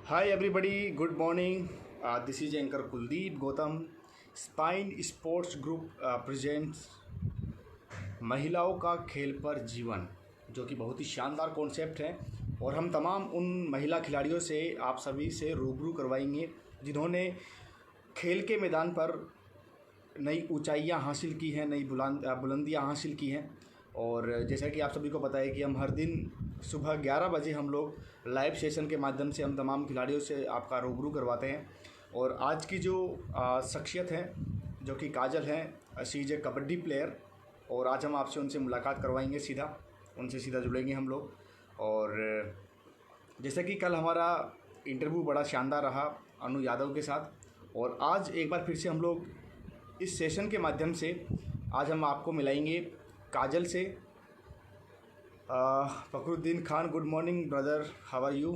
Hi everybody, good morning. This is anchor Kuldeep Gautam. Spine sports group presents महिलाओं का खेल पर जीवन, जो कि बहुत ही शानदार कॉन्सेप्ट है। और हम तमाम उन महिला खिलाड़ियों से आप सभी से रूबरू करवाएंगे जिन्होंने खेल के मैदान पर नई ऊंचाइयां हासिल की हैं, नई बुलंदियां हासिल की हैं। और जैसा कि आप सभी को पता है कि हम हर दिन सुबह 11 बजे हम लोग लाइव सेशन के माध्यम से हम तमाम खिलाड़ियों से आपका रूबरू करवाते हैं। और आज की जो शख्सियत है जो कि काजल हैं, she is a kabaddi player. और आज हम आपसे उनसे मुलाकात करवाएंगे, उनसे सीधा जुड़ेंगे हम लोग। और जैसे कि कल हमारा इंटरव्यू बड़ा शानदार रहा अनु यादव के साथ, और आज एक बार फिर से हम लोग इस सेशन के माध्यम से आज हम आपको मिलाएंगे काजल से। Fakhruddin Khan, good morning brother, how are you.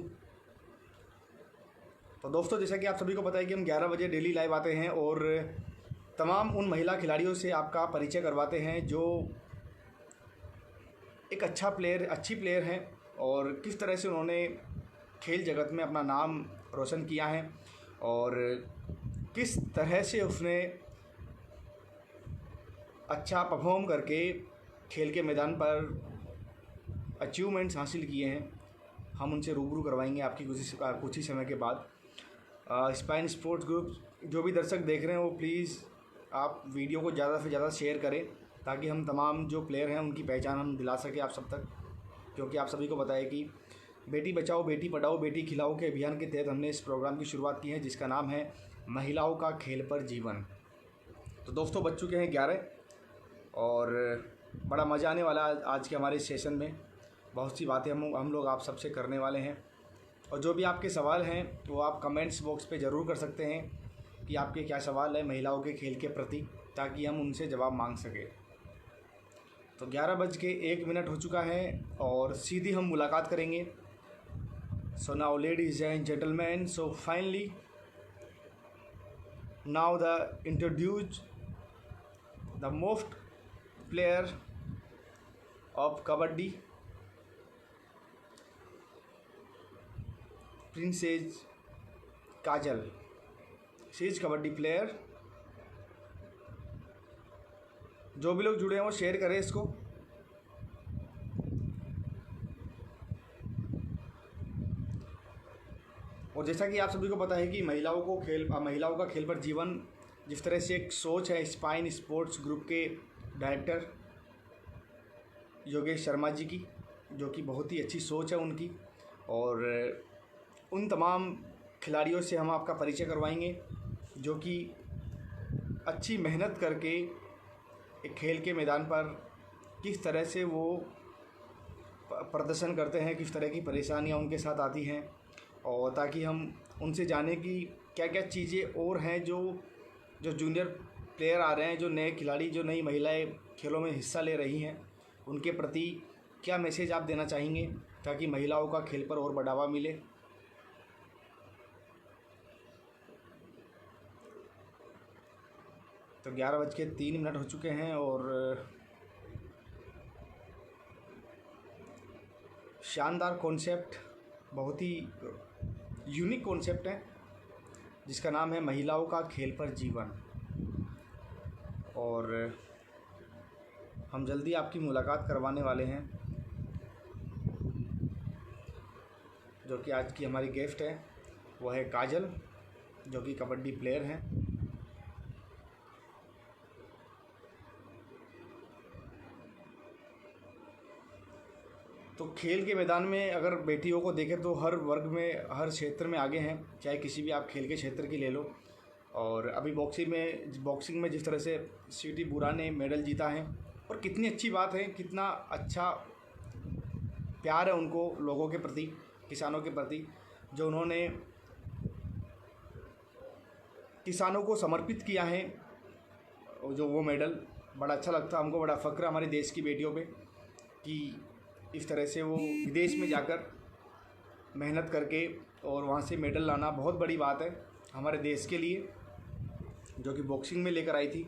तो दोस्तों, जैसा कि आप सभी को पता है कि हम 11 बजे डेली लाइव आते हैं और तमाम उन महिला खिलाड़ियों से आपका परिचय करवाते हैं जो एक अच्छी प्लेयर हैं और किस तरह से उन्होंने खेल जगत में अपना नाम रोशन किया है और किस तरह से उसने अच्छा परफॉर्म करके खेल के मैदान पर अचीवमेंट्स हासिल किए हैं। हम उनसे रूबरू करवाएंगे आपकी कुछ ही समय के बाद। स्पाइन स्पोर्ट्स ग्रुप जो भी दर्शक देख रहे हैं वो प्लीज़ आप वीडियो को ज़्यादा से ज़्यादा शेयर करें ताकि हम तमाम जो प्लेयर हैं उनकी पहचान हम दिला सकें आप सब तक। क्योंकि आप सभी को पता है कि बेटी बचाओ बेटी पढ़ाओ बेटी खिलाओ के अभियान के तहत हमने इस प्रोग्राम की शुरुआत की है जिसका नाम है महिलाओं का खेल पर जीवन। तो दोस्तों, बज चुके हैं 11 और बड़ा मज़ा आने वाला है आज के हमारे सेशन में। बहुत सी बातें हम लोग आप सबसे करने वाले हैं और जो भी आपके सवाल हैं वो आप कमेंट्स बॉक्स पे ज़रूर कर सकते हैं कि आपके क्या सवाल है महिलाओं के खेल के प्रति, ताकि हम उनसे जवाब मांग सकें। तो 11:01 हो चुका है और सीधी हम मुलाकात करेंगे। So now ladies and gentleman, so finally now the introduce the most player of kabaddi, princess Kajal. She is kabaddi player. जो भी लोग जुड़े हैं वो शेयर करें इसको। और जैसा कि आप सभी को पता है कि महिलाओं का खेल पर जीवन जिस तरह से एक सोच है स्पाइन स्पोर्ट्स ग्रुप के डायरेक्टर योगेश शर्मा जी की, जो कि बहुत ही अच्छी सोच है उनकी। और उन तमाम खिलाड़ियों से हम आपका परिचय करवाएंगे जो कि अच्छी मेहनत करके एक खेल के मैदान पर किस तरह से वो प्रदर्शन करते हैं, किस तरह की परेशानियां उनके साथ आती हैं, और ताकि हम उनसे जाने कि क्या क्या चीज़ें और हैं जो जूनियर प्लेयर आ रहे हैं, जो नए खिलाड़ी, जो नई महिलाएं खेलों में हिस्सा ले रही हैं, उनके प्रति क्या मैसेज आप देना चाहेंगे ताकि महिलाओं का खेल पर और बढ़ावा मिले। तो 11:03 हो चुके हैं और शानदार कॉन्सेप्ट, बहुत ही यूनिक कॉन्सेप्ट है जिसका नाम है महिलाओं का खेल पर जीवन। और हम जल्दी आपकी मुलाकात करवाने वाले हैं। जो कि आज की हमारी गेस्ट है वह है काजल, जो कि कबड्डी प्लेयर हैं। तो खेल के मैदान में अगर बेटियों को देखें तो हर वर्ग में, हर क्षेत्र में आगे हैं, चाहे किसी भी आप खेल के क्षेत्र की ले लो। और अभी बॉक्सिंग में जिस तरह से स्वीटी बुरा ने मेडल जीता है, और कितनी अच्छी बात है, कितना अच्छा प्यार है उनको लोगों के प्रति, किसानों के प्रति, जो उन्होंने किसानों को समर्पित किया है। जो वो मेडल बड़ा अच्छा लगता है हमको, बड़ा फ़ख्र है हमारे देश की बेटियों पे कि इस तरह से वो विदेश में जाकर मेहनत करके और वहाँ से मेडल लाना बहुत बड़ी बात है हमारे देश के लिए, जो कि बॉक्सिंग में लेकर आई थी।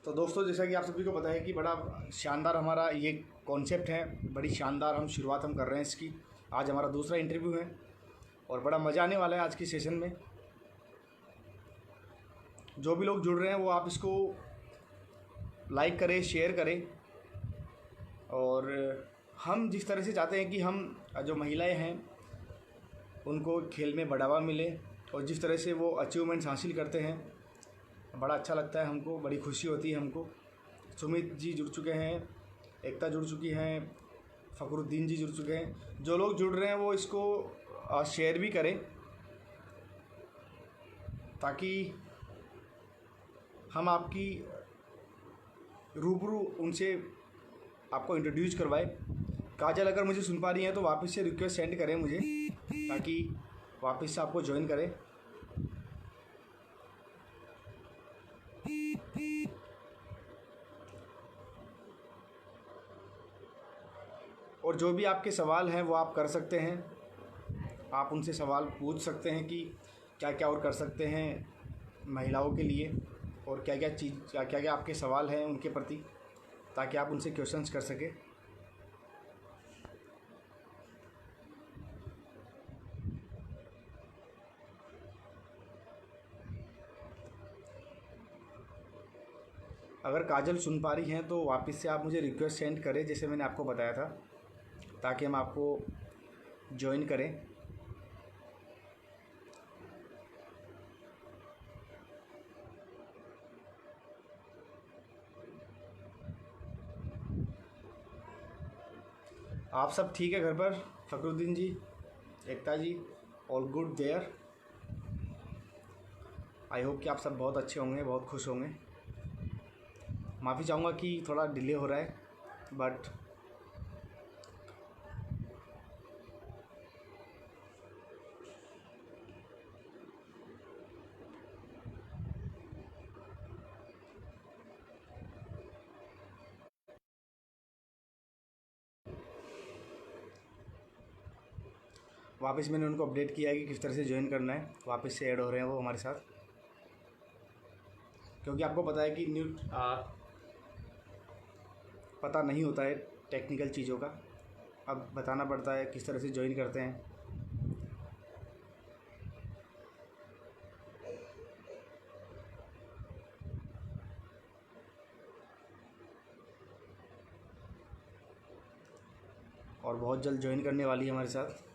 तो दोस्तों, जैसा कि आप सभी को पता है कि बड़ा शानदार हमारा ये कॉन्सेप्ट है, बड़ी शानदार हम शुरुआत कर रहे हैं इसकी। आज हमारा दूसरा इंटरव्यू है और बड़ा मज़ा आने वाला है आज की सेशन में। जो भी लोग जुड़ रहे हैं वो आप इसको लाइक करें, शेयर करें। और हम जिस तरह से चाहते हैं कि हम जो महिलाएं हैं उनको खेल में बढ़ावा मिले और जिस तरह से वो अचीवमेंट्स हासिल करते हैं, बड़ा अच्छा लगता है हमको, बड़ी खुशी होती है हमको। सुमित जी जुड़ चुके हैं, एकता जुड़ चुकी हैं, फ़खरुद्दीन जी जुड़ चुके हैं। जो लोग जुड़ रहे हैं वो इसको शेयर भी करें ताकि हम आपकी रूबरू उनसे आपको इंट्रोड्यूस करवाए। काजल अगर मुझे सुन पा रही हैं तो वापस से रिक्वेस्ट सेंड करें मुझे, ताकि वापस से आपको ज्वाइन करें। और जो भी आपके सवाल हैं वो आप कर सकते हैं, आप उनसे सवाल पूछ सकते हैं कि क्या क्या और कर सकते हैं महिलाओं के लिए, और क्या क्या आपके सवाल हैं उनके प्रति, ताकि आप उनसे क्वेश्चंस कर सकें। अगर काजल सुन पा रही हैं तो वापस से आप मुझे रिक्वेस्ट सेंड करें, जैसे मैंने आपको बताया था, ताकि हम आपको ज्वाइन करें। आप सब ठीक है घर पर? Fakhruddin ji, Ekta ji, all good there? I hope कि आप सब बहुत अच्छे होंगे, बहुत खुश होंगे। माफ़ी चाहूँगा कि थोड़ा डिले हो रहा है, बट वापस मैंने उनको अपडेट किया है कि किस तरह से ज्वाइन करना है। वापस से ऐड हो रहे हैं वो हमारे साथ, क्योंकि आपको पता है कि पता नहीं होता है टेक्निकल चीज़ों का। अब बताना पड़ता है किस तरह से ज्वाइन करते हैं। और बहुत जल्द ज्वाइन करने वाली है हमारे साथ।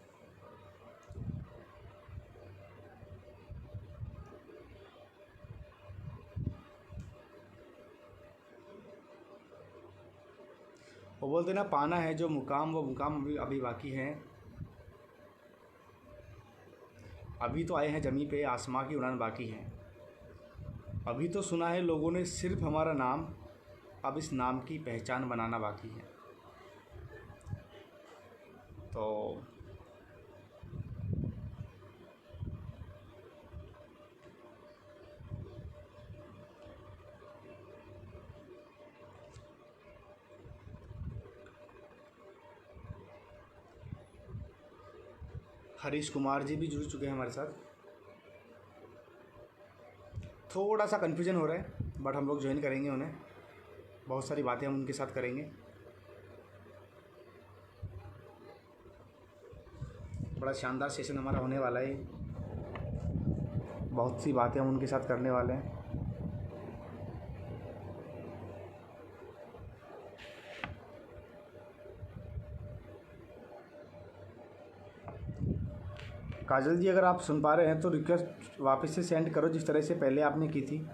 वो बोलते ना, पाना है जो मुकाम वो मुकाम अभी अभी बाकी है। अभी तो आए हैं ज़मीं पे, आसमां की उड़ान बाकी है। अभी तो सुना है लोगों ने सिर्फ हमारा नाम, अब इस नाम की पहचान बनाना बाकी है। तो हरीश कुमार जी भी जुड़ चुके हैं हमारे साथ। थोड़ा सा कन्फ्यूजन हो रहा है, बट हम लोग ज्वाइन करेंगे उन्हें। बहुत सारी बातें हम उनके साथ करेंगे। बड़ा शानदार सेशन हमारा होने वाला है। बहुत सी बातें हम उनके साथ करने वाले हैं। काजल जी, अगर आप सुन पा रहे हैं तो रिक्वेस्ट वापस से सेंड करो जिस तरह से पहले आपने की थी।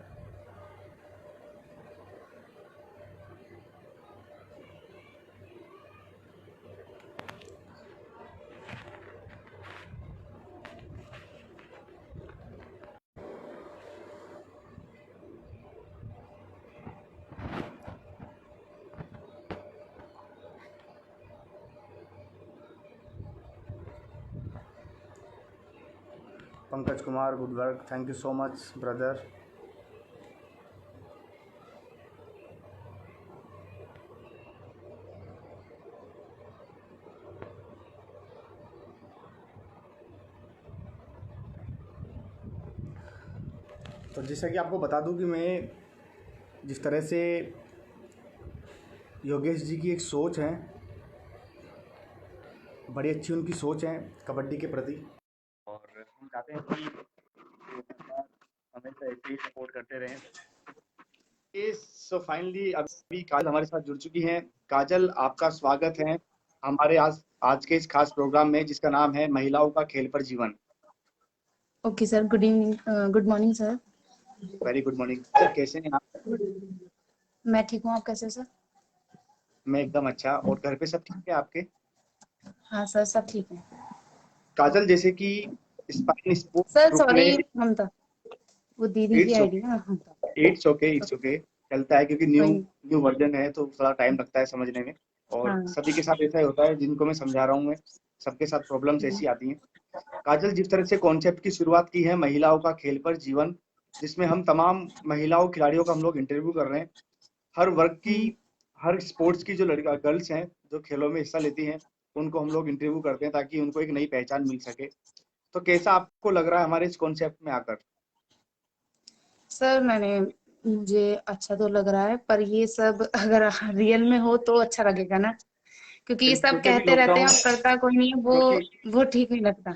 Pankaj Kumar, good work, thank you so much brother. तो जैसा कि आपको बता दूं कि मैं जिस तरह से योगेश जी की एक सोच है, बड़ी अच्छी उनकी सोच है कबड्डी के प्रति, और हम चाहते हैं कि वो हमेशा ऐसे ही सपोर्ट करते रहें। सो फाइनली अभी काजल हमारे साथ जुड़ चुकी हैं। काजल, आपका स्वागत है हमारे आज के इस खास प्रोग्राम में, जिसका नाम है महिलाओं का खेल पर जीवन। Okay sir, good evening, good morning sir. Very good morning sir, कैसे हैं आप? मैं ठीक हूँ, आप कैसे हो सर? मैं एकदम अच्छा। और घर पे सब ठीक है आपके? हाँ सर, सब ठीक है। काजल, जैसे कि स्पाइन स्पोर्ट्स सर ग्रुप ने सॉरी ममता, वो दीदी की इट्स आईडी ओके, है ममता। इट्स ओके, चलता है, क्योंकि न्यू कोई नहीं। न्यू वर्जन है तो थोड़ा टाइम लगता है समझने में। और हाँ सभी के साथ ऐसा ही होता है, जिनको मैं समझा रहा हूँ, मैं सबके साथ प्रॉब्लम्स ऐसी आती हैं। काजल, जिस तरह से कॉन्सेप्ट की शुरुआत की है महिलाओं का खेल पर जीवन, जिसमें हम तमाम महिलाओं खिलाड़ियों का हम लोग इंटरव्यू कर रहे हैं, हर वर्ग की, हम्म। हर स्पोर्ट्स की जो लड़का गर्ल्स हैं जो खेलों में हिस्सा लेती हैं, उनको हम लोग इंटरव्यू करते हैं ताकि उनको एक नई पहचान मिल सके। तो कैसा आपको लग रहा है हमारे इस कॉन्सेप्ट में आकर? सर मुझे अच्छा तो लग रहा है, पर ये सब अगर रियल में हो तो अच्छा लगेगा ना, क्योंकि ये सब क्योंकि अभी कहते रहते हैं लॉकडाउन, और करता कोई नहीं है, क्योंकि वो ठीक नहीं लगता।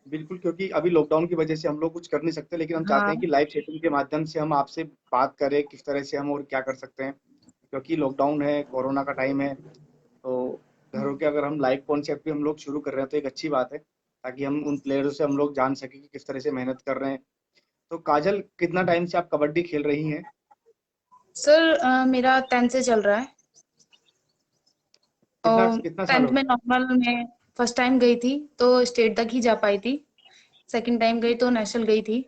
बिल्कुल, क्योंकि अभी लॉकडाउन की वजह से हम लोग कुछ कर नहीं सकते, लेकिन हम चाहते हैं हाँ। कि लाइव सेटिंग के माध्यम से हम आपसे बात करें किस तरह से हम और क्या कर सकते हैं। क्योंकि लॉकडाउन है, कोरोना का टाइम है, तो घरों के अगर हम लाइव कॉन्सेप्ट भी हम लोग शुरू कर रहे हैं तो एक अच्छी बात है, ताकि हम उन प्लेयरों से हम लोग जान सकें कि किस तरह से मेहनत कर रहे हैं। तो काजल, कितना टाइम से आप कबड्डी खेल रही हैं? सर मेरा 10th से चल रहा है। कितना और कितना साल 10th हो में गया? नॉर्मल में फर्स्ट टाइम गई थी तो स्टेट तक ही जा पाई थी। सेकंड टाइम गई तो नेशनल गई थी।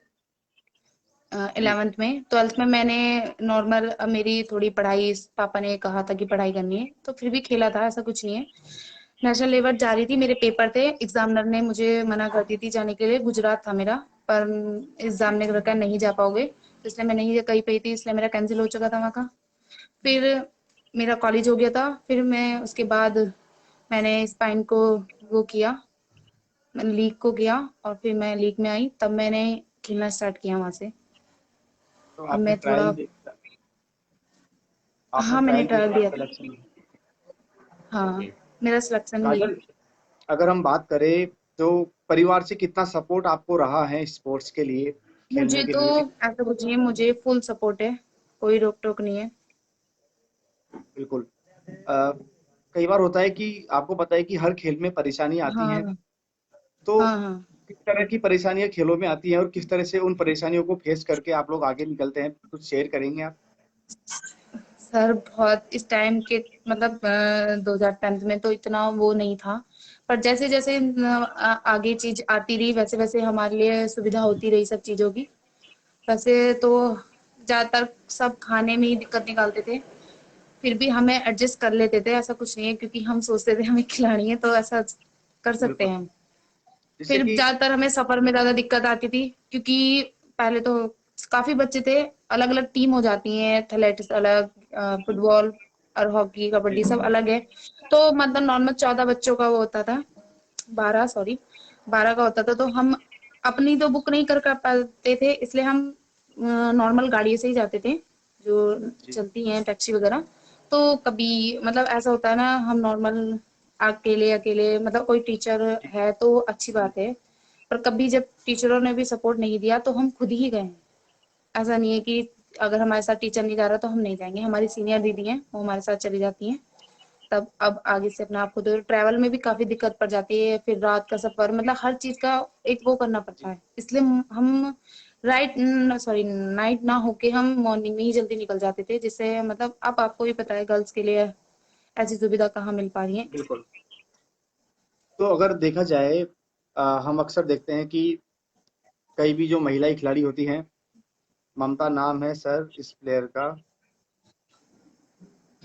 जी। 11th में 12th में मैंने नॉर्मल, मेरी थोड़ी पढ़ाई, पापा ने कहा था कि पढ़ाई करनी है तो फिर भी खेला था, ऐसा कुछ नहीं है। नेशनल लेवल जा रही थी, मेरे पेपर थे, एग्जामिनर ने मुझे मना कर दी थी जाने के लिए, गुजरात था मेरा, पर एग्जाम ने रखा नहीं जा पाओगे, तो इसलिए मैं नहीं कही पाई थी, इसलिए मेरा कैंसिल हो चुका था वहाँ का। फिर मेरा कॉलेज हो गया था, फिर मैं उसके बाद मैंने स्पाइन को वो किया, लीग को किया, और फिर मैं लीग में आई, तब मैंने खेलना स्टार्ट किया वहां से। तो अब आपने मैं थोड़ा, हाँ मैंने ट्रायल ट्रायल दिया, दिया था। सिलेक्शन? हाँ, ओके। मेरा सिलेक्शन हुई। काजल, अगर हम बात करें तो परिवार से कितना सपोर्ट आपको रहा है स्पोर्ट्स के लिए, खेलने मुझे के तो लिए? ऐसा कुछ नहीं है, मुझे फुल सपोर्ट है, कोई रोक टोक नहीं है। बिल्कुल। अ, कई बार होता है कि आपको पता है कि हर खेल में परेशानी आती है, हाँ तो हाँ हाँ। किस तरह की परेशानियां खेलों में आती हैं और किस तरह से उन परेशानियों को फेस करके आप लोग आगे निकलते हैं, कुछ शेयर करेंगे आप? सर बहुत इस टाइम के, मतलब 2010 में तो इतना वो नहीं था, पर जैसे जैसे आगे चीज आती रही वैसे वैसे हमारे लिए सुविधा होती रही सब चीजों की। वैसे तो ज्यादातर सब खाने में ही दिक्कत निकालते थे, फिर भी हमें एडजस्ट कर लेते थे, ऐसा कुछ नहीं है, क्योंकि हम सोचते थे हमें खिलानी है तो ऐसा कर सकते बिल्कुल। हैं हम। जिससे फिर कि ज्यादातर हमें सफर में ज्यादा दिक्कत आती थी, क्योंकि पहले तो काफी बच्चे थे, अलग अलग टीम हो जाती है, एथलेटिक्स अलग, फुटबॉल और हॉकी जी, कबड्डी सब अलग है। तो मतलब नॉर्मल 14 बच्चों का वो होता था, 12 सॉरी, 12 का होता था, तो हम अपनी तो बुक नहीं कर पाते थे, इसलिए हम नॉर्मल गाड़ी से ही जाते थे, जो जी, चलती हैं टैक्सी वगैरह। तो कभी मतलब ऐसा होता है ना, हम नॉर्मल अकेले अकेले, मतलब कोई टीचर जी, है तो अच्छी जी, बात है, पर कभी जब टीचरों ने भी सपोर्ट नहीं दिया तो हम खुद ही गए हैं। ऐसा नहीं है कि अगर हमारे साथ टीचर नहीं जा रहा तो हम नहीं जाएंगे, हमारी सीनियर दीदी हैं वो हमारे साथ चली जाती हैं। तब अब आगे से अपना आप खुद, ट्रैवल में भी काफी दिक्कत पड़ जाती है, फिर रात का सफर, मतलब हर चीज का एक वो करना पड़ता जी। है, इसलिए हम राइट सॉरी नाइट ना होके हम मॉर्निंग में ही जल्दी निकल जाते थे, जिससे मतलब अब आपको भी पता है गर्ल्स के लिए ऐसी सुविधा कहाँ मिल पा रही है। बिल्कुल। तो अगर देखा जाए, हम अक्सर देखते हैं कि कई भी जो महिला खिलाड़ी होती हैं, ममता नाम है सर इस प्लेयर का,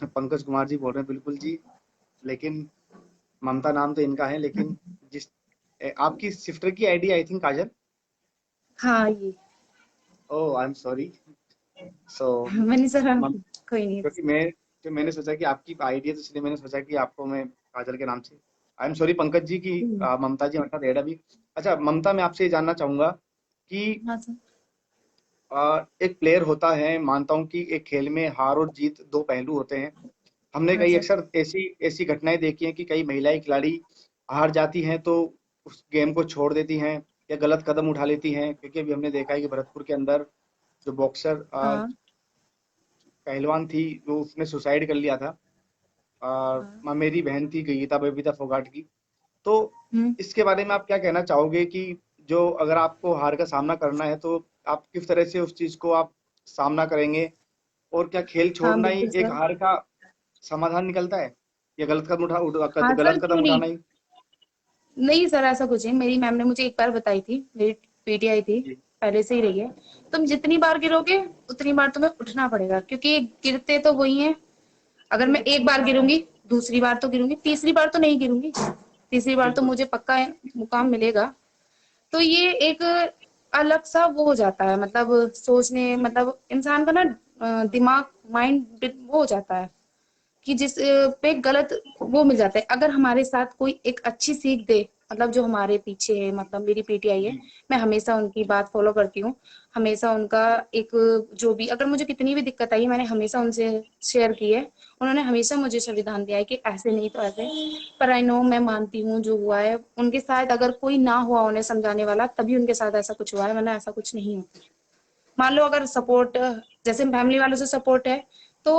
पंकज कुमार जी बोल रहे हैं, बिल्कुल जी। लेकिन ममता नाम तो इनका है, लेकिन जिस आपकी सिस्टर की आईडी आई थिंक काजल। हाँ ये ओह, आई एम सॉरी। सो मैंने सर, कोई नहीं। क्योंकि मैंने सोचा कि आपकी आईडी है, तो इसलिए मैंने सोचा कि आपको मैं काजल के नाम से, I am sorry Pankaj ji की, ममता जी हमारे साथ ऐड अभी। अच्छा ममता, मैं आपसे ये जानना चाहूंगा कि हाँ सर। एक प्लेयर होता है, मानता हूँ कि एक खेल में हार और जीत दो पहलू होते हैं। हमने हाँ कई सर। अक्सर ऐसी ऐसी घटनाएं देखी हैं कि कई महिलाएं खिलाड़ी हार जाती हैं तो उस गेम को छोड़ देती हैं या गलत कदम उठा लेती हैं, क्योंकि अभी हमने देखा है कि भरतपुर के अंदर जो बॉक्सर हाँ पहलवान थी, वो उसने सुसाइड कर लिया था। हाँ। मेरी बहन थी गीता बबीता फोगाट की। तो हम्म। इसके बारे में आप क्या कहना चाहोगे कि जो अगर आपको हार का सामना करना है तो आप किस तरह से उस चीज को आप सामना करेंगे, और क्या खेल हाँ छोड़ना ही बिल्कुल एक सर। हार का समाधान निकलता है, या गलत कदम हाँ सर, गलत क्यों कदम नहीं। उठाना ही? नहीं सर, ऐसा कुछ नहीं। मेरी मैम ने मुझे एक बार बताई थी, मेरी पीटीआई थी, जी। पहले से ही रही है। तुम जितनी बार गिरोगे उतनी बार तुम्हें उठना पड़ेगा, क्योंकि गिरते तो वही है। अगर मैं एक बार गिरूंगी, दूसरी बार तो गिरूंगी, तीसरी बार तो नहीं गिरूंगी, तीसरी बार तो बिल्कुल। मुझे पक्का मुकाम मिलेगा। तो ये एक अलग सा वो हो जाता है, मतलब सोचने, मतलब इंसान का ना दिमाग, माइंड वो हो जाता है कि जिस पे गलत वो मिल जाता है। अगर हमारे साथ कोई एक अच्छी सीख दे, मतलब जो हमारे पीछे है, मतलब मेरी पीटीआई है, जी। मैं हमेशा उनकी बात फॉलो करती हूँ। हमेशा उनका एक, जो भी अगर मुझे कितनी भी दिक्कत आई, मैंने हमेशा उनसे शेयर की है। उन्होंने हमेशा मुझे संविधान दिया है कि ऐसे नहीं तो ऐसे। पर आई नो, मैं मानती हूँ जो हुआ है उनके साथ, अगर कोई ना हुआ उन्हें समझाने वाला, तभी उनके साथ ऐसा कुछ हुआ है, वरना ऐसा कुछ नहीं है। मान लो अगर सपोर्ट, जैसे फैमिली वालों से सपोर्ट है, तो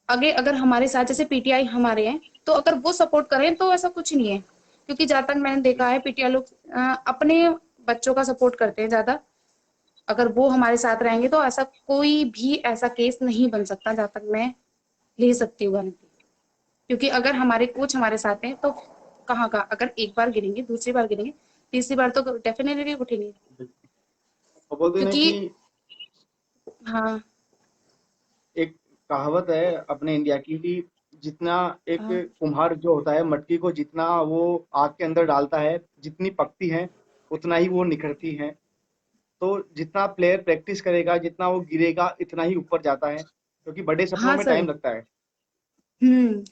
आगे अगर हमारे साथ जैसे पीटीआई हमारे हैं, तो अगर वो सपोर्ट करें तो ऐसा कुछ नहीं है। क्योंकि जहां तक मैंने देखा है, पीटीआई लोग अपने बच्चों का सपोर्ट करते हैं ज्यादा। अगर वो हमारे साथ रहेंगे तो ऐसा कोई भी ऐसा केस नहीं बन सकता, जहां तक मैं ले सकती हूँ गारंटी। क्योंकि अगर हमारे कोच हमारे साथ हैं तो कहाँ का, अगर एक बार गिरेंगे, दूसरी बार गिरेंगे, तीसरी बार तो डेफिनेटली उठेंगे। बिल्कुल। और बोलते हैं ना क्योंकि कि हाँ एक कहावत है अपने इंडिया की कि जितना एक हाँ कुम्हार जो होता है मटकी को जितना वो आग के अंदर डालता है, जितनी पकती है उतना ही वो निखरती है। तो जितना प्लेयर प्रैक्टिस करेगा, जितना वो गिरेगा, इतना ही ऊपर जाता है, क्योंकि बड़े सपनों हाँ में सर। टाइम लगता है।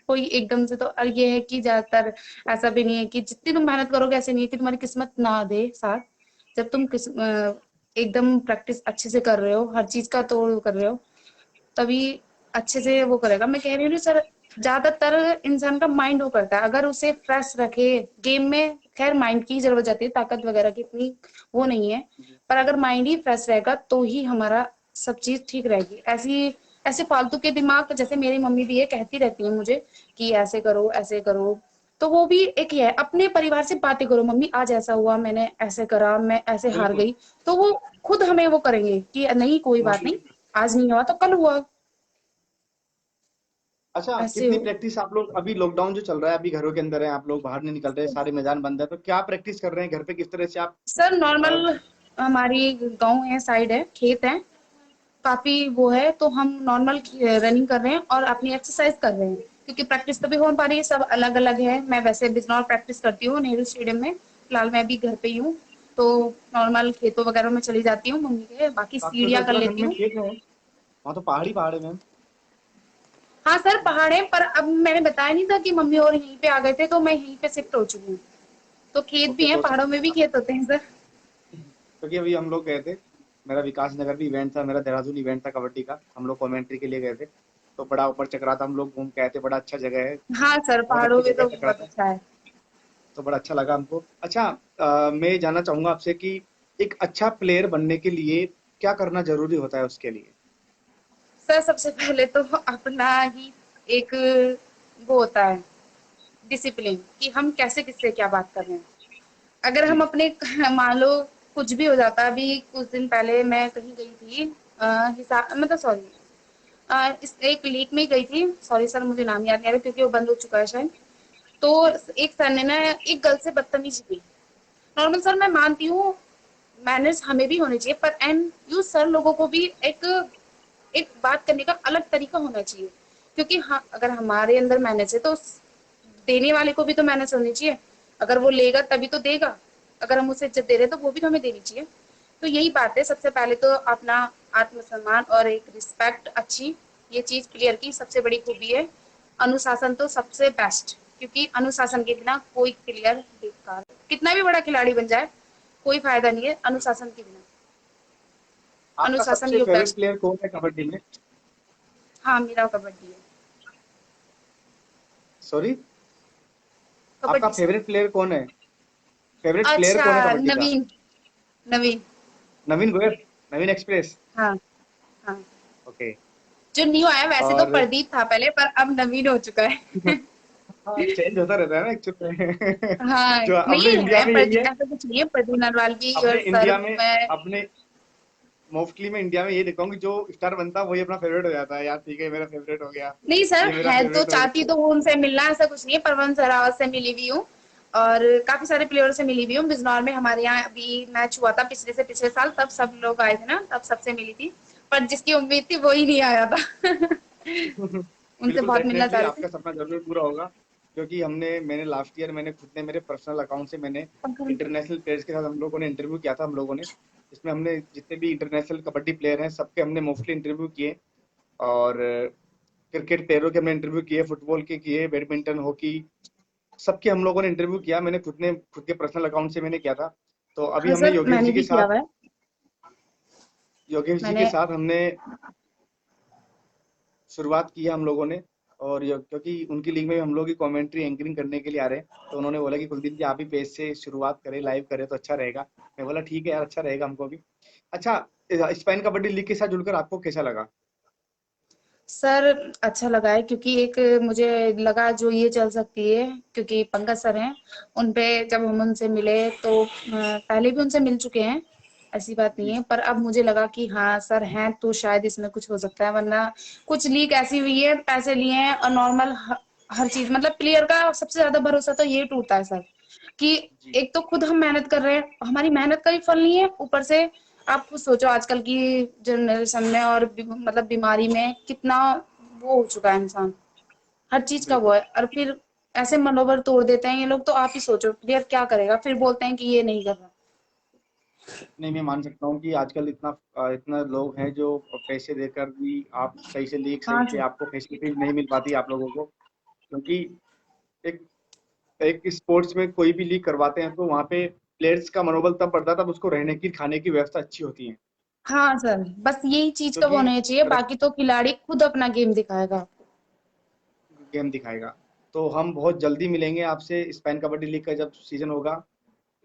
कोई एकदम से तो, और ये है कि ज्यादातर ऐसा भी नहीं है कि जितनी तुम मेहनत करोगे, ऐसे नहीं है कि तुम्हारी किस्मत ना दे साथ। जब तुम एकदम प्रैक्टिस अच्छे से कर रहे हो, हर चीज का तोड़ कर रहे हो, तभी अच्छे से वो करेगा। मैं कह रही हूँ सर, ज्यादातर इंसान का माइंड वो करता है, अगर उसे फ्रेश रखे गेम में। खैर माइंड की जरूरत जाती है, ताकत वगैरह की इतनी वो नहीं है। जी। पर अगर माइंड ही फ्रेश रहेगा तो ही हमारा सब चीज ठीक रहेगी। ऐसी ऐसे फालतू के दिमाग, जैसे मेरी मम्मी भी ये कहती रहती है मुझे कि ऐसे करो ऐसे करो, तो वो भी एक ही है, अपने परिवार से बातें करो, मम्मी आज ऐसा हुआ, मैंने ऐसे करा, मैं ऐसे हार बिल्कुल। गई। तो वो खुद हमें वो करेंगे कि नहीं कोई बात नहीं, मोटिवेट। आज नहीं हुआ तो कल हुआ। अच्छा, ऐसे कितनी हो। प्रैक्टिस आप लोग, अभी लॉकडाउन जो चल रहा है, अभी घरों के अंदर है, आप लोग बाहर नहीं निकल रहे, सारे मैदान बंद है, तो क्या प्रैक्टिस कर रहे हैं घर पे, किस तरह से आप? सर अ, नॉर्मल, हमारी गांव है, साइड है, खेत है, काफी वो है, तो हम नॉर्मल रनिंग कर रहे हैं और अपनी एक्सरसाइज कर रहे हैं। क्योंकि प्रैक्टिस तो भी हो पा रही है, सब अलग अलग है। मैं वैसे बिजनौर प्रैक्टिस करती हूँ, नेहरू स्टेडियम में, फिलहाल मैं भी घर पे ही हूँ। तो नॉर्मल खेतों वगैरह में चली जाती हूँ मम्मी के, बाकी आपके उधर सीढ़ियाँ कर उत्तराखंड लेती में हूँ। खेत है? वहाँ तो पहाड़ी पहाड़ है मैम। हाँ सर, पहाड़ है, पर अब मैंने बताया नहीं था कि मम्मी और यहीं पे आ गए थे, तो मैं यहीं पे शिफ्ट हो चुकी हूँ। तो खेत ओके, भी है, तो पहाड़ों में भी खेत होते हैं सर। क्योंकि अभी हम लोग गए थे, मेरा विकास नगर भी इवेंट था, मेरा देहरादून इवेंट था कबड्डी का, हम लोग कमेंट्री के लिए गए थे। तो बड़ा ऊपर चक्रा था, हम लोग घूम के आए थे, बड़ा अच्छा जगह है, हाँ सर, बहुत पहाड़ों अच्छी में जगह तो है चक्रा बहुत था। अच्छा है। तो बड़ा अच्छा लगा हमको। अच्छा, मैं ये जानना चाहूंगा आपसे कि एक अच्छा प्लेयर बनने के लिए क्या करना जरूरी होता है उसके लिए? सर सबसे पहले तो अपना ही एक वो होता है, डिसिप्लिन, कि हम कैसे किससे क्या बात कर रहे हैं। अगर हम जी। अपने मान लो कुछ भी हो जाता, अभी कुछ दिन पहले मैं कहीं गई थी, हिसाब मतलब सॉरी, इस एक लीक में गई थी, सॉरी सर मुझे नाम याद नहीं आ रहा क्योंकि वो बंद हो चुका है शायद। तो जी। एक सर ने ना एक गर्ल से बदतमीजी की। नॉर्मल सर, मैं मानती हूँ मैनर्स हमें भी होने चाहिए, पर एंड यू सर लोगों को भी एक एक बात करने का अलग तरीका होना चाहिए। क्योंकि हाँ, अगर हमारे अंदर मैनेज है तो देने वाले को भी तो मैनेज होनी चाहिए। अगर वो लेगा तभी तो देगा। अगर हम उसे इज्जत दे रहे हैं तो वो भी तो हमें देनी चाहिए। तो यही बात है, सबसे पहले तो अपना आत्मसम्मान और एक रिस्पेक्ट अच्छी, ये चीज क्लियर की सबसे बड़ी खूबी है। अनुशासन तो सबसे बेस्ट, क्योंकि अनुशासन के बिना कोई प्लेयर बेकार, कितना भी बड़ा खिलाड़ी बन जाए, कोई फायदा नहीं है अनुशासन के बिना। आपका अनुशासन सबसे योद्धा। फेवरेट प्लेयर कौन है कबड्डी में? हाँ, मेरा कबड्डी है। सॉरी, आपका कबड्डी सर। फेवरेट प्लेयर कौन है? फेवरेट प्लेयर अच्छा, कौन है कबड्डी का? नवीन। नवीन। नवीन गोयल, नवीन एक्सप्रेस। हाँ। हाँ। ओके। जो न्यू आया वैसे तो और प्रदीप था पहले, पर अब नवीन हो चुका है। हाँ, चेंज होता रहता है ना एक्चुअली। हाँ, जो अपने नहीं इंडिया है में पर यही है, ऐसा कुछ नहीं है, प्रदीप नरवाल भी और अपने सर इंडिया में, मैं। अपने मोस्टली मैं इंडिया में ये देखा हूँ कि जो स्टार बनता है वही अपना फेवरेट हो जाता है। यार ठीक है, मेरा फेवरेट हो गया, नहीं सर, ये मेरा है तो फेवरेट हो चाहती गया। तो हूँ उनसे मिलना, ऐसा कुछ नहीं है। परवन सरावत से मिली हुई हूँ और काफी सारे प्लेयरों से मिली हुई हूँ। बिजनौर में हमारे यहाँ अभी मैच हुआ था पिछले से पिछले साल, तब सब लोग आए थे ना, तब सबसे मिली थी। पर जिसकी उम्मीद थी वो ही नहीं आया था। उनसे बिल्कुल, बहुत मिलना डेफिनेटली चाह रहे थे। आपका सपना जरूर पूरा होगा, क्योंकि मैंने लास्ट ईयर मैंने खुद ने मेरे पर्सनल अकाउंट से मैंने इंटरनेशनल प्लेयर्स के साथ हम लोगों ने इंटरव्यू किया था हम लोगों ने। इसमें हमने जितने भी इंटरनेशनल कबड्डी प्लेयर हैं सबके हमने मोस्टली इंटरव्यू किए। और क्रिकेट प्लेयरों के हमने इंटरव्यू किए, फुटबॉल के किए, बैडमिंटन, हॉकी, सबके हम लोगों ने इंटरव्यू किया। मैंने खुद के पर्सनल अकाउंट से मैंने किया था। तो अभी हाँ हमने सर, मैंने भी किया हुआ है। योगेश जी के मैंने। साथ हमने शुरुआत की है हम लोगों ने। और क्योंकि उनकी लीग में हम लोग ही कमेंट्री एंकरिंग करने के लिए आ रहे हैं, तो उन्होंने बोला कि कुलदीप जी आप ही पेज से शुरुआत करें, लाइव करें तो अच्छा रहेगा। मैं बोला ठीक है यार, अच्छा रहेगा हमको भी। अच्छा, स्पेन कबड्डी लीग के साथ जुड़कर आपको कैसा लगा? सर अच्छा लगा है, क्योंकि एक मुझे लगा जो ये चल सकती है, क्योंकि पंकज सर हैं। उन पे जब हम उनसे मिले तो पहले भी उनसे मिल चुके हैं, ऐसी बात नहीं जी है। पर अब मुझे लगा कि हाँ सर हैं तो शायद इसमें कुछ हो सकता है, वरना कुछ लीक ऐसी हुई है, पैसे लिए हैं और नॉर्मल हर चीज, मतलब प्लेयर का सबसे ज्यादा भरोसा तो ये टूटता है सर, कि जी एक तो खुद हम मेहनत कर रहे हैं, हमारी मेहनत का भी फल नहीं है, ऊपर से आप खुद सोचो आजकल की जनरेशन में और मतलब बीमारी में कितना वो हो चुका है इंसान, हर चीज का वो बिल्कुल। है। और फिर ऐसे मनोबल तोड़ देते हैं ये लोग, तो आप ही सोचो प्लेयर क्या करेगा, फिर बोलते हैं कि ये नहीं कर रहा। नहीं, मैं मान सकता हूँ कि आजकल इतना लोग हैं जो पैसे देकर भी आप सही से लीग, सही हाँ से सर। आपको फैसिलिटीज नहीं मिल पाती आप लोगों को। क्योंकि एक एक स्पोर्ट्स में कोई भी लीग करवाते हैं तो वहाँ पे प्लेयर्स का मनोबल तब बढ़ता है, तब उसको रहने की खाने की व्यवस्था अच्छी होती है। हाँ सर, बस यही चीज का वो क्योंकि होना चाहिए, बाकी तो खिलाड़ी खुद अपना गेम दिखाएगा। गेम दिखाएगा। तो हम बहुत जल्दी मिलेंगे आपसे स्पेन कबड्डी लीग का जब सीजन होगा,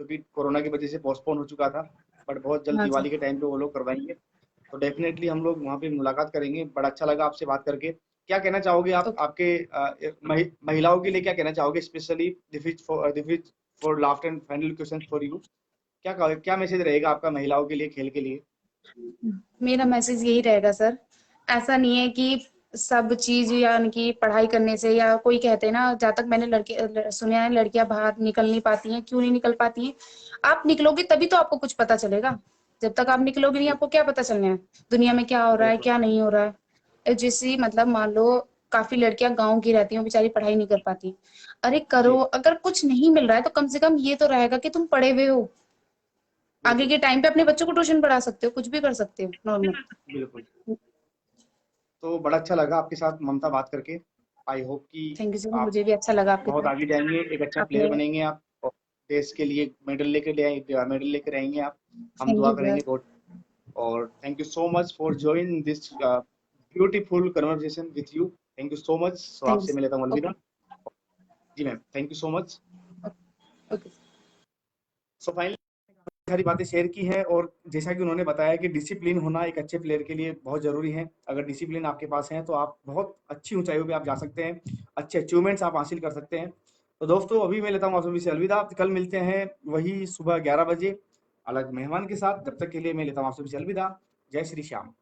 क्योंकि कोरोना की वजह से पोस्टपोन हो चुका था। बट बहुत जल्द हाँ सर। दिवाली के टाइम पे वो लोग करवाएंगे। तो डेफिनेटली हम लोग वहाँ पे मुलाकात करेंगे। बड़ा अच्छा लगा आपसे बात करके। क्या कहना चाहोगे आप ओके। आपके महिलाओं के लिए क्या कहना चाहोगे, specially this is for last and final question for you. क्या मैसेज रहेगा आपका महिलाओं के लिए, खेल के लिए? मेरा मैसेज यही रहेगा सर, ऐसा नहीं है कि सब चीज यानी कि पढ़ाई करने से, या कोई कहते हैं ना, जहाँ तक मैंने लड़के सुना है लड़कियां बाहर निकल नहीं पाती हैं, क्यों नहीं निकल पाती हैं? आप निकलोगे तभी तो आपको कुछ पता चलेगा। जब तक आप निकलोगे नहीं, आपको क्या पता चलना है दुनिया में क्या हो रहा है बिल्कुल। क्या नहीं हो रहा है। जैसे मतलब मान लो काफी लड़कियां गांव की रहती हैं, बेचारी पढ़ाई नहीं कर पाती। अरे करो, जी अगर कुछ नहीं मिल रहा है तो कम से कम ये तो रहेगा कि तुम पढ़े हुए हो, आगे बिल्कुल। के टाइम पे अपने बच्चों को ट्यूशन पढ़ा सकते हो, कुछ भी कर सकते हो नॉर्मल। बिल्कुल। तो बड़ा अच्छा लगा आपके साथ ममता बात करके। आई होप कि थैंक यू सर, आप मुझे भी अच्छा लगा आपके बहुत साथ। आगे जाएंगे, एक अच्छा प्लेयर आपने। बनेंगे आप, और देश के लिए मेडल लेकर आएंगे आप। हम थैंक दुआ यू करेंगे सर। गॉड। और thank you so much for join this beautiful conversation with you. Thank you so much. So thank you आपसे सर। मिले था अलविदा। ओके। जी ma'am, thank you so much. Okay. So finally सारी बातें share की हैं, और जैसा कि उन्होंने बताया कि डिसिप्लिन होना एक अच्छे प्लेयर के लिए बहुत ज़रूरी है। अगर डिसिप्लिन आपके पास है तो आप बहुत अच्छी ऊंचाइयों पे आप जा सकते हैं, अच्छे अचीवमेंट्स आप हासिल कर सकते हैं। तो दोस्तों, अभी मैं लेता हूँ आप सभी से अलविदा। कल मिलते हैं वही सुबह 11 बजे अलग मेहमान के साथ। जब तक के लिए मैं लेता हूँ आप सभी से अलविदा। जय श्री श्याम।